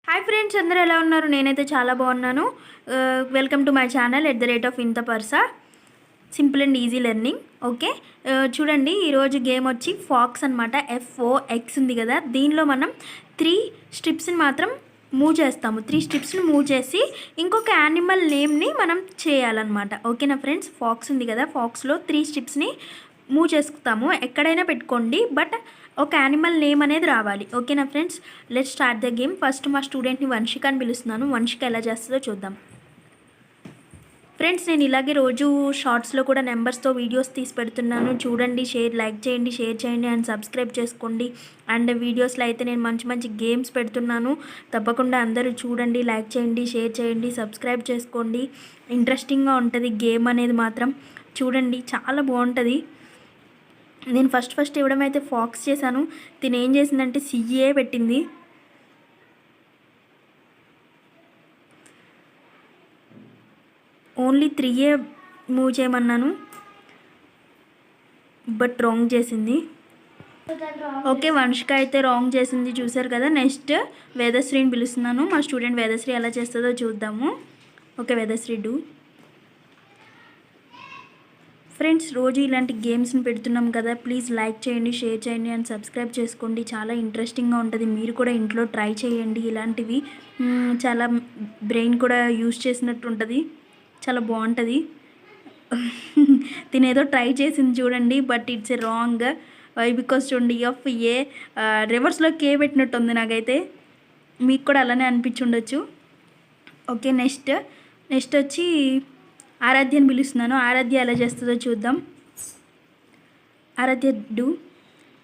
Hi friends, అందరూ ఎలా ఉన్నారు? నేనైతే చాలా బాగున్నాను. వెల్కమ్ టు మై ఛానల్ @ఇంత పర్సా simple and easy learning. Okay, చూడండి, ఈరోజు గేమ్ వచ్చి ఫాక్స్ అనమాట. FOX ఉంది కదా, దీనిలో మనం 3 స్ట్రిప్స్ని మాత్రం మూవ్ చేస్తాము. 3 స్ట్రిప్స్ని మూవ్ చేసి ఇంకొక యానిమల్ నేమ్ని మనం చేయాలన్నమాట. ఓకేనా ఫ్రెండ్స్? ఫాక్స్ ఉంది కదా, ఫాక్స్లో 3 స్ట్రిప్స్ని మూవ్ చేసుకుతాము. ఎక్కడైనా పెట్టుకోండి, బట్ ఒక యానిమల్ నేమ్ అనేది రావాలి. ఓకేనా friends? Let's start the game. First మా స్టూడెంట్ని వంశిక అని పిలుస్తున్నాను. వంశిక ఎలా చేస్తుందో చూద్దాం. ఫ్రెండ్స్, నేను ఇలాగే రోజు షార్ట్స్లో కూడా నెంబర్స్తో వీడియోస్ తీసి పెడుతున్నాను. చూడండి, లైక్ చేయండి, షేర్ చేయండి అండ్ సబ్స్క్రైబ్ చేసుకోండి. అండ్ వీడియోస్లో అయితే నేను మంచి మంచి గేమ్స్ పెడుతున్నాను. తప్పకుండా అందరూ చూడండి, లైక్ చేయండి, షేర్ చేయండి, సబ్స్క్రైబ్ చేసుకోండి. ఇంట్రెస్టింగ్గా ఉంటుంది గేమ్ అనేది మాత్రం. చూడండి, చాలా బాగుంటుంది. నేను ఫస్ట్ ఇవ్వడం అయితే ఫాక్స్ చేశాను. తిని ఏం చేసిందంటే CA పెట్టింది. ఓన్లీ 3 మూవ్ చేయమన్నాను, బట్ రాంగ్ చేసింది. ఓకే, వంశిక అయితే రాంగ్ చేసింది, చూసారు కదా. నెక్స్ట్ వేదశ్రీని పిలుస్తున్నాను. మా స్టూడెంట్ వేదశ్రీ ఎలా చేస్తుందో చూద్దాము. Okay Vedasri, do. ఫ్రెండ్స్, రోజు ఇలాంటి గేమ్స్ని పెడుతున్నాం కదా, ప్లీజ్ లైక్ చేయండి, షేర్ చేయండి అండ్ సబ్స్క్రైబ్ చేసుకోండి. చాలా ఇంట్రెస్టింగ్గా ఉంటుంది. మీరు కూడా ఇంట్లో ట్రై చేయండి. ఇలాంటివి చాలా బ్రెయిన్ కూడా యూజ్ చేసినట్టు ఉంటుంది. చాలా బాగుంటుంది. తినేదో ట్రై చేసింది చూడండి, but it's a wrong. Because చూడండి, FA రివర్స్లో K పెట్టినట్టుంది. నాకైతే మీకు కూడా అలానే అనిపించుండొచ్చు. ఓకే, నెక్స్ట్ వచ్చి ఆరాధ్యని పిలుస్తున్నాను. ఆరాధ్య ఎలా చేస్తుందో చూద్దాం. ఆరాధ్య, డూ.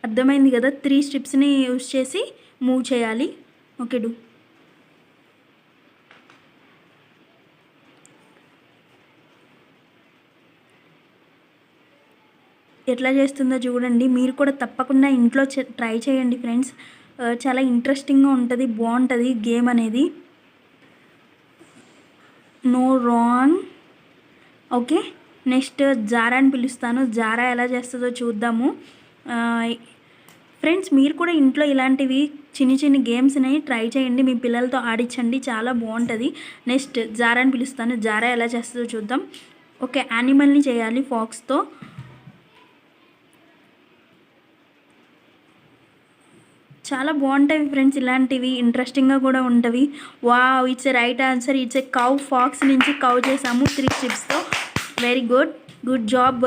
అర్థమైంది కదా, 3 స్ట్రిప్స్ని యూజ్ చేసి మూవ్ చేయాలి. Okay, do. ఎట్లా చేస్తుందో చూడండి. మీరు కూడా తప్పకుండా ఇంట్లో ట్రై చేయండి ఫ్రెండ్స్. చాలా ఇంట్రెస్టింగ్గా ఉంటుంది, బాగుంటుంది గేమ్ అనేది. No wrong. ఓకే, నెక్స్ట్ జారాని పిలుస్తాను. జారా ఎలా చేస్తుందో చూద్దాము. ఫ్రెండ్స్, మీరు కూడా ఇంట్లో ఇలాంటివి చిన్ని గేమ్స్ని ట్రై చేయండి. మీ పిల్లలతో ఆడించండి, చాలా బాగుంటుంది. నెక్స్ట్ జారాని పిలుస్తాను. జారా ఎలా చేస్తుందో చూద్దాం. ఓకే, యానిమల్ని చేయాలి ఫాక్స్తో. చాలా బాగుంటాయి ఫ్రెండ్స్, ఇలాంటివి ఇంట్రెస్టింగ్గా కూడా ఉంటుంది. Wow, it's a right answer. It's a cow. Fox నుంచి కౌ చేసాము 3 స్ట్రిప్స్తో. Very good job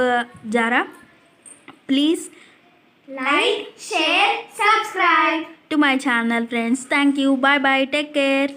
Zara. Please like, share, subscribe to my channel friends. Thank you. Bye bye. Take care.